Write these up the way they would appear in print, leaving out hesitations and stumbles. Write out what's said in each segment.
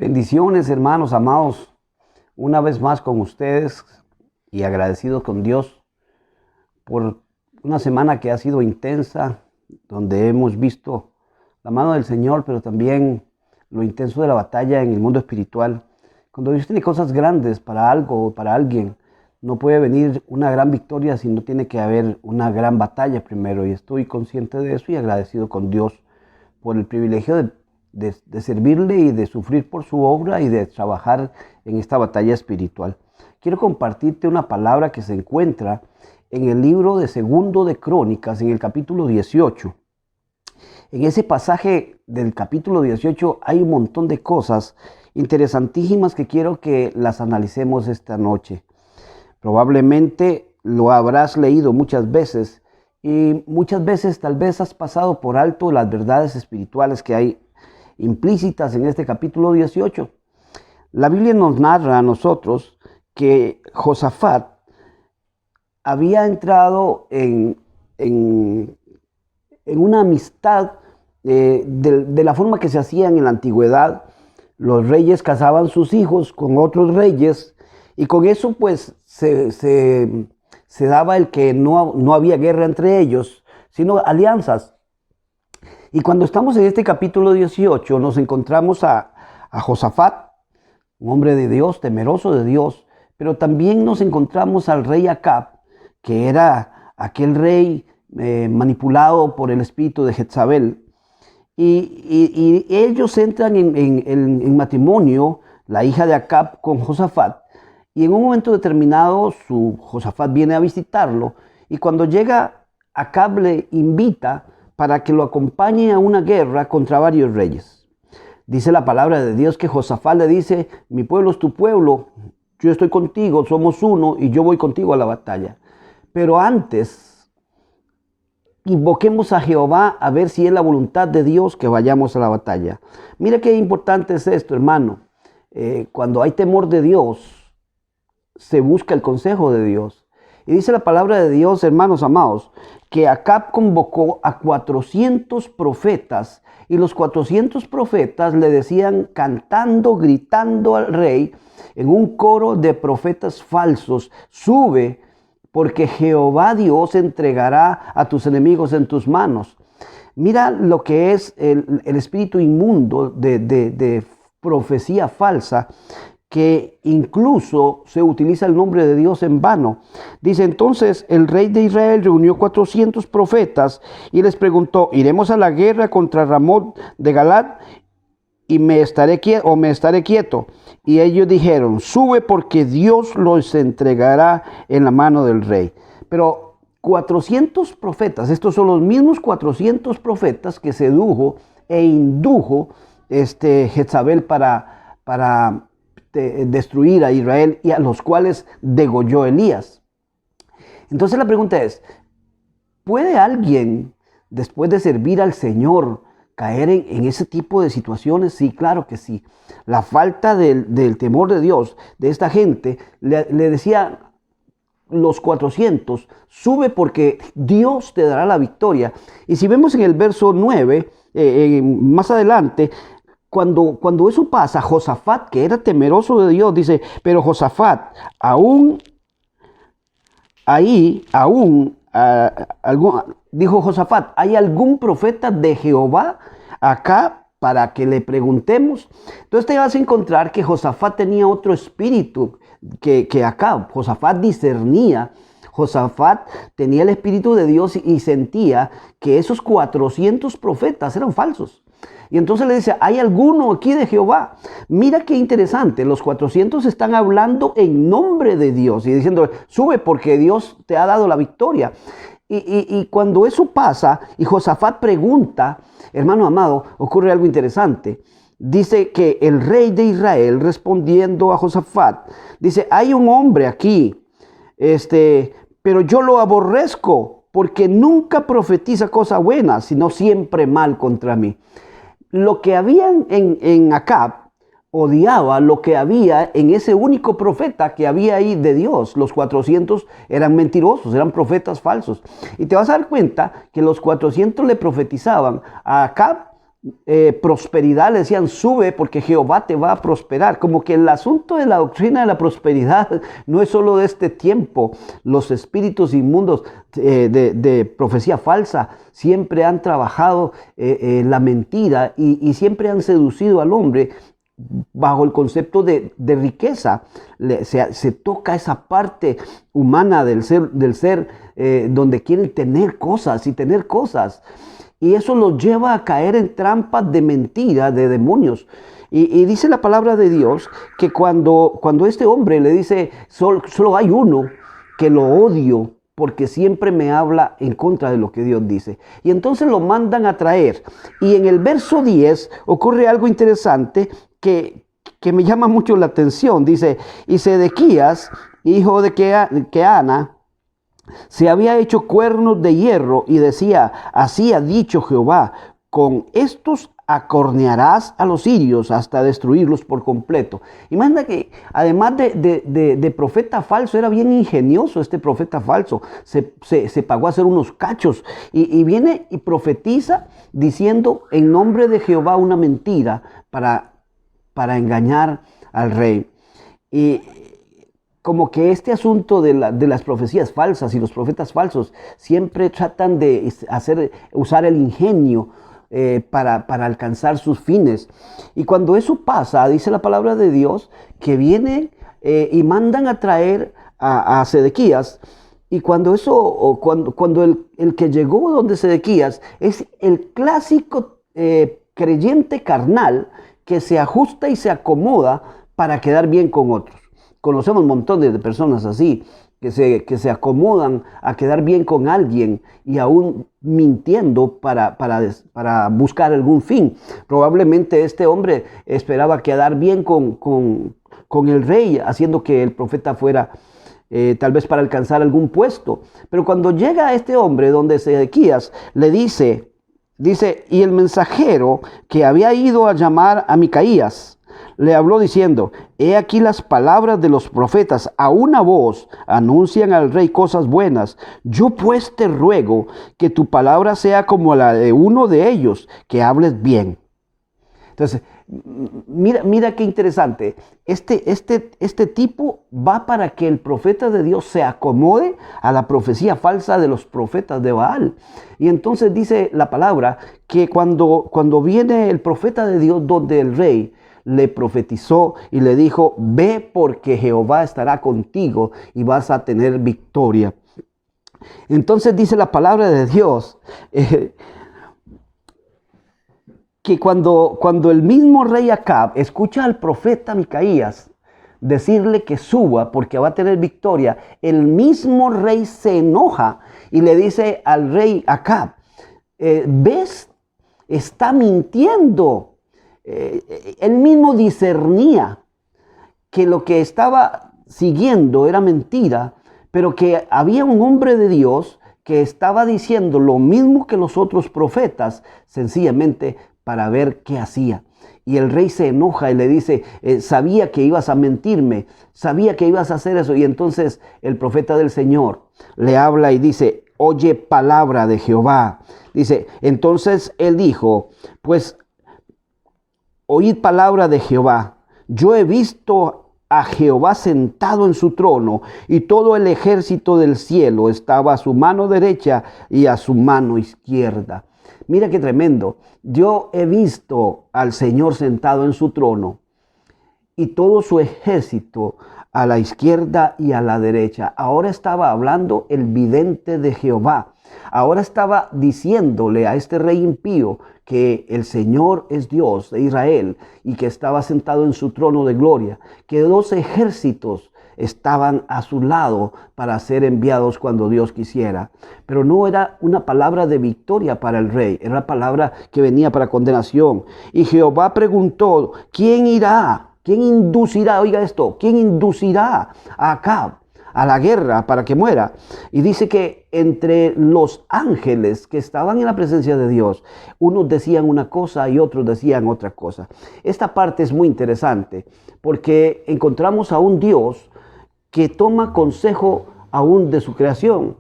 Bendiciones, hermanos amados, una vez más con ustedes y agradecidos con Dios por una semana que ha sido intensa, donde hemos visto la mano del Señor, pero también lo intenso de la batalla en el mundo espiritual. Cuando Dios tiene cosas grandes para algo o para alguien, no puede venir una gran victoria si no tiene que haber una gran batalla primero. Y estoy consciente de eso y agradecido con Dios por el privilegio de servirle y de sufrir por su obra y de trabajar en esta batalla espiritual. Quiero compartirte una palabra que se encuentra en el libro de Segundo de Crónicas, en el capítulo 18. En ese pasaje del capítulo 18 hay un montón de cosas interesantísimas que quiero que las analicemos esta noche. Probablemente lo habrás leído muchas veces y muchas veces tal vez has pasado por alto las verdades espirituales que hay implícitas en este capítulo 18. La Biblia nos narra a nosotros que Josafat había entrado en una amistad de la forma que se hacían en la antigüedad. Los reyes casaban sus hijos con otros reyes y con eso pues se daba el que no había guerra entre ellos, sino alianzas. Y cuando estamos en este capítulo 18 nos encontramos a Josafat, un hombre de Dios, temeroso de Dios, pero también nos encontramos al rey Acab, que era aquel rey manipulado por el espíritu de Jezabel. Y ellos entran en matrimonio, la hija de Acab con Josafat, y en un momento determinado Josafat viene a visitarlo, y cuando llega, Acab le invita para que lo acompañe a una guerra contra varios reyes. Dice la palabra de Dios que Josafat le dice: mi pueblo es tu pueblo, yo estoy contigo, somos uno y yo voy contigo a la batalla. Pero antes, invoquemos a Jehová a ver si es la voluntad de Dios que vayamos a la batalla. Mira qué importante es esto, hermano. Cuando hay temor de Dios, se busca el consejo de Dios. Y dice la palabra de Dios, hermanos amados, que Acab convocó a 400 profetas y los 400 profetas le decían, cantando, gritando al rey en un coro de profetas falsos: sube, porque Jehová Dios entregará a tus enemigos en tus manos. Mira lo que es el espíritu inmundo de profecía falsa, que incluso se utiliza el nombre de Dios en vano. Dice: entonces el rey de Israel reunió 400 profetas y les preguntó: ¿iremos a la guerra contra Ramot de Galad y me estaré quieto? Y ellos dijeron: sube, porque Dios los entregará en la mano del rey. Pero 400 profetas, estos son los mismos 400 profetas que sedujo e indujo Jezabel para destruir a Israel, y a los cuales degolló Elías. Entonces la pregunta es: ¿puede alguien, después de servir al Señor, caer en ese tipo de situaciones? Sí, claro que sí. La falta del temor de Dios de esta gente le decía los 400: sube, porque Dios te dará la victoria. Y si vemos en el verso 9, más adelante, cuando eso pasa, Josafat, que era temeroso de Dios, dice: pero Josafat, dijo Josafat, ¿hay algún profeta de Jehová acá para que le preguntemos? Entonces te vas a encontrar que Josafat tenía otro espíritu que acá. Josafat discernía. Josafat tenía el espíritu de Dios y sentía que esos 400 profetas eran falsos. Y entonces le dice: ¿hay alguno aquí de Jehová? Mira qué interesante, los 400 están hablando en nombre de Dios y diciendo: sube, porque Dios te ha dado la victoria. Y cuando eso pasa y Josafat pregunta, hermano amado, ocurre algo interesante. Dice que el rey de Israel, respondiendo a Josafat, dice: hay un hombre aquí, pero yo lo aborrezco, porque nunca profetiza cosa buena, sino siempre mal contra mí. Lo que había en Acab odiaba lo que había en ese único profeta que había ahí de Dios. Los 400 eran mentirosos, eran profetas falsos. Y te vas a dar cuenta que los 400 le profetizaban a Acab prosperidad, le decían, sube porque Jehová te va a prosperar. Como que el asunto de la doctrina de la prosperidad no es solo de este tiempo. Los espíritus inmundos de profecía falsa siempre han trabajado la mentira y siempre han seducido al hombre bajo el concepto de riqueza. Se toca esa parte humana del ser donde quieren tener cosas y tener cosas. Y eso los lleva a caer en trampas de mentira, de demonios. Y dice la palabra de Dios que cuando este hombre le dice, solo hay uno que lo odio porque siempre me habla en contra de lo que Dios dice. Y entonces lo mandan a traer. Y en el verso 10 ocurre algo interesante que me llama mucho la atención. Dice, y Sedequías, hijo de Keana, se había hecho cuernos de hierro y decía, así ha dicho Jehová, con estos acornearás a los sirios hasta destruirlos por completo. Imagina que además de profeta falso, era bien ingenioso este profeta falso. Se pagó a hacer unos cachos y viene y profetiza diciendo en nombre de Jehová una mentira para engañar al rey. Y como que este asunto de las profecías falsas y los profetas falsos siempre tratan de usar el ingenio para alcanzar sus fines. Y cuando eso pasa, dice la palabra de Dios, que vienen y mandan a traer a Sedequías. Y cuando el que llegó donde Sedequías es el clásico creyente carnal que se ajusta y se acomoda para quedar bien con otros. Conocemos un montón de personas así, que se acomodan a quedar bien con alguien y aún mintiendo para buscar algún fin. Probablemente este hombre esperaba quedar bien con el rey, haciendo que el profeta fuera tal vez para alcanzar algún puesto. Pero cuando llega este hombre donde Sedequías le dice, y el mensajero que había ido a llamar a Micaías, le habló diciendo, he aquí las palabras de los profetas, a una voz anuncian al rey cosas buenas. Yo pues te ruego que tu palabra sea como la de uno de ellos, que hables bien. Entonces, mira qué interesante. Este tipo va para que el profeta de Dios se acomode a la profecía falsa de los profetas de Baal. Y entonces dice la palabra que cuando viene el profeta de Dios donde el rey, le profetizó y le dijo, ve porque Jehová estará contigo y vas a tener victoria. Entonces dice la palabra de Dios que cuando el mismo rey Acab escucha al profeta Micaías decirle que suba porque va a tener victoria, el mismo rey se enoja y le dice al rey Acab, ¿ves? Está mintiendo. Él mismo discernía que lo que estaba siguiendo era mentira, pero que había un hombre de Dios que estaba diciendo lo mismo que los otros profetas, sencillamente para ver qué hacía. Y el rey se enoja y le dice, sabía que ibas a mentirme, sabía que ibas a hacer eso. Y entonces el profeta del Señor le habla y dice, oye palabra de Jehová. Dice, entonces él dijo, pues oíd palabra de Jehová. Yo he visto a Jehová sentado en su trono y todo el ejército del cielo estaba a su mano derecha y a su mano izquierda. Mira qué tremendo. Yo he visto al Señor sentado en su trono y todo su ejército a la izquierda y a la derecha. Ahora estaba hablando el vidente de Jehová. Ahora estaba diciéndole a este rey impío que el Señor es Dios de Israel y que estaba sentado en su trono de gloria, que 2 ejércitos estaban a su lado para ser enviados cuando Dios quisiera. Pero no era una palabra de victoria para el rey, era una palabra que venía para condenación. Y Jehová preguntó, ¿quién irá? ¿Quién inducirá? Oiga esto, ¿quién inducirá a Acab a la guerra para que muera? Y dice que entre los ángeles que estaban en la presencia de Dios, unos decían una cosa y otros decían otra cosa. Esta parte es muy interesante porque encontramos a un Dios que toma consejo aún de su creación.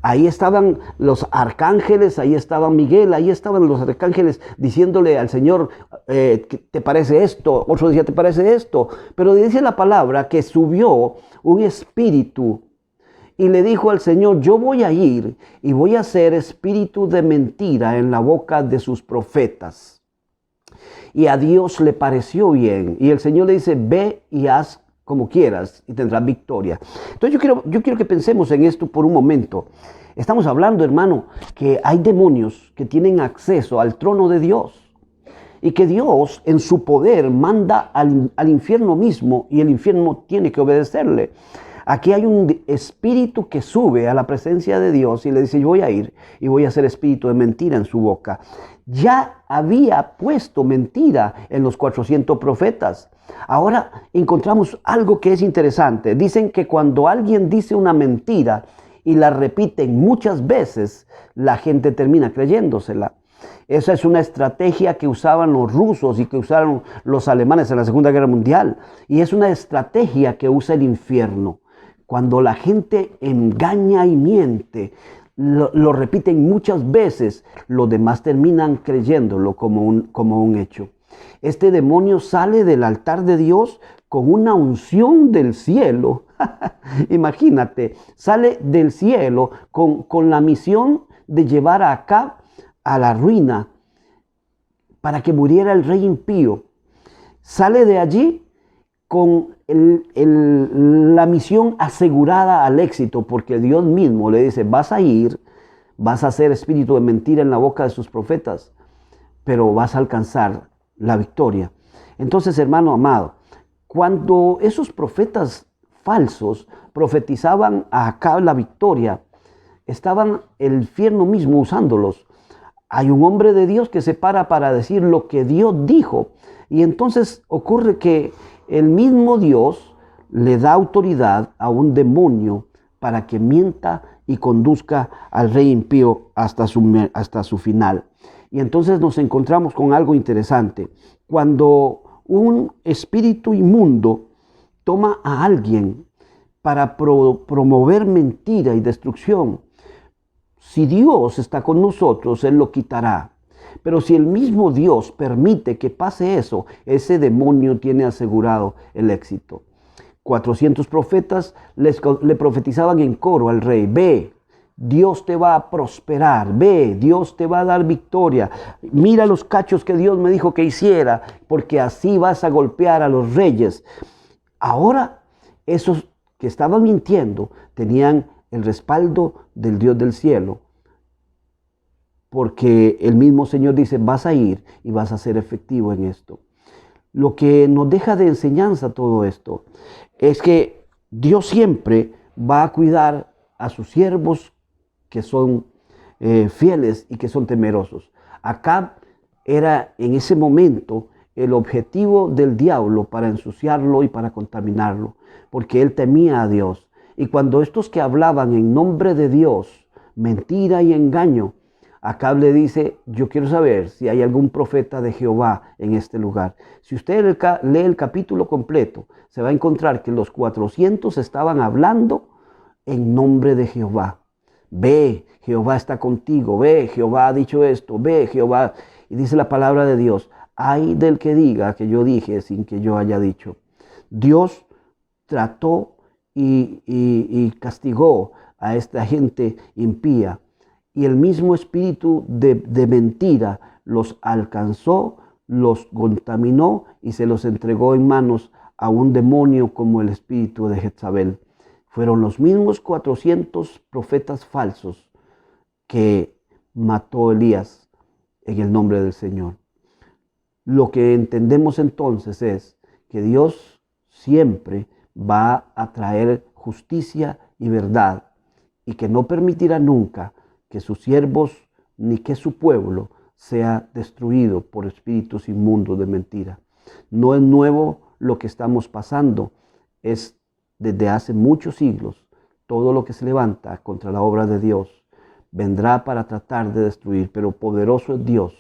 Ahí estaban los arcángeles, ahí estaba Miguel, ahí estaban los arcángeles diciéndole al Señor, ¿te parece esto? Otro decía, ¿te parece esto? Pero dice la palabra que subió un espíritu y le dijo al Señor, yo voy a ir y voy a hacer espíritu de mentira en la boca de sus profetas. Y a Dios le pareció bien. Y el Señor le dice, ve y haz como quieras y tendrás victoria. Entonces yo quiero que pensemos en esto por un momento. Estamos hablando, hermano, que hay demonios que tienen acceso al trono de Dios. Y que Dios en su poder manda al infierno mismo y el infierno tiene que obedecerle. Aquí hay un espíritu que sube a la presencia de Dios y le dice, yo voy a ir y voy a hacer espíritu de mentira en su boca. Ya había puesto mentira en los 400 profetas. Ahora encontramos algo que es interesante. Dicen que cuando alguien dice una mentira y la repiten muchas veces, la gente termina creyéndosela. Esa es una estrategia que usaban los rusos y que usaron los alemanes en la Segunda Guerra Mundial. Y es una estrategia que usa el infierno. Cuando la gente engaña y miente, lo repiten muchas veces, los demás terminan creyéndolo como un hecho. Este demonio sale del altar de Dios con una unción del cielo. Imagínate, sale del cielo con la misión de llevar a Acab a la ruina para que muriera el rey impío. Sale de allí con la misión asegurada al éxito, porque Dios mismo le dice, vas a ir, vas a hacer espíritu de mentira en la boca de sus profetas, pero vas a alcanzar la victoria. Entonces, hermano amado, cuando esos profetas falsos profetizaban a Acab la victoria, estaban el infierno mismo usándolos. Hay un hombre de Dios que se para decir lo que Dios dijo, y entonces ocurre que el mismo Dios le da autoridad a un demonio para que mienta y conduzca al rey impío hasta su final. Y entonces nos encontramos con algo interesante. Cuando un espíritu inmundo toma a alguien para promover mentira y destrucción, si Dios está con nosotros, Él lo quitará. Pero si el mismo Dios permite que pase eso, ese demonio tiene asegurado el éxito. 400 profetas le profetizaban en coro al rey, ve, Dios te va a prosperar, ve, Dios te va a dar victoria. Mira los cachos que Dios me dijo que hiciera, porque así vas a golpear a los reyes. Ahora, esos que estaban mintiendo tenían el respaldo del Dios del cielo, porque el mismo Señor dice, vas a ir y vas a ser efectivo en esto. Lo que nos deja de enseñanza todo esto es que Dios siempre va a cuidar a sus siervos que son fieles y que son temerosos. Acab era en ese momento el objetivo del diablo para ensuciarlo y para contaminarlo, porque él temía a Dios. Y cuando estos que hablaban en nombre de Dios, mentira y engaño, Acab le dice, yo quiero saber si hay algún profeta de Jehová en este lugar. Si usted lee el capítulo completo, se va a encontrar que los 400 estaban hablando en nombre de Jehová. Ve, Jehová está contigo, ve, Jehová ha dicho esto, ve, Jehová. Y dice la palabra de Dios, ay del que diga que yo dije sin que yo haya dicho. Dios trató y castigó a esta gente impía. Y el mismo espíritu de mentira los alcanzó, los contaminó y se los entregó en manos a un demonio como el espíritu de Jezabel. Fueron los mismos 400 profetas falsos que mató Elías en el nombre del Señor. Lo que entendemos entonces es que Dios siempre va a traer justicia y verdad y que no permitirá nunca que sus siervos ni que su pueblo sea destruido por espíritus inmundos de mentira. No es nuevo lo que estamos pasando, es desde hace muchos siglos. Todo lo que se levanta contra la obra de Dios vendrá para tratar de destruir, pero poderoso es Dios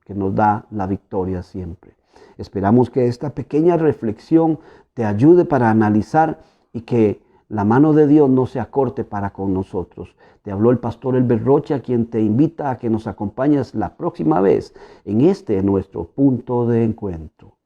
que nos da la victoria siempre. Esperamos que esta pequeña reflexión te ayude para analizar y que la mano de Dios no se acorte para con nosotros. Te habló el pastor Elber Rocha, quien te invita a que nos acompañes la próxima vez en este nuestro punto de encuentro.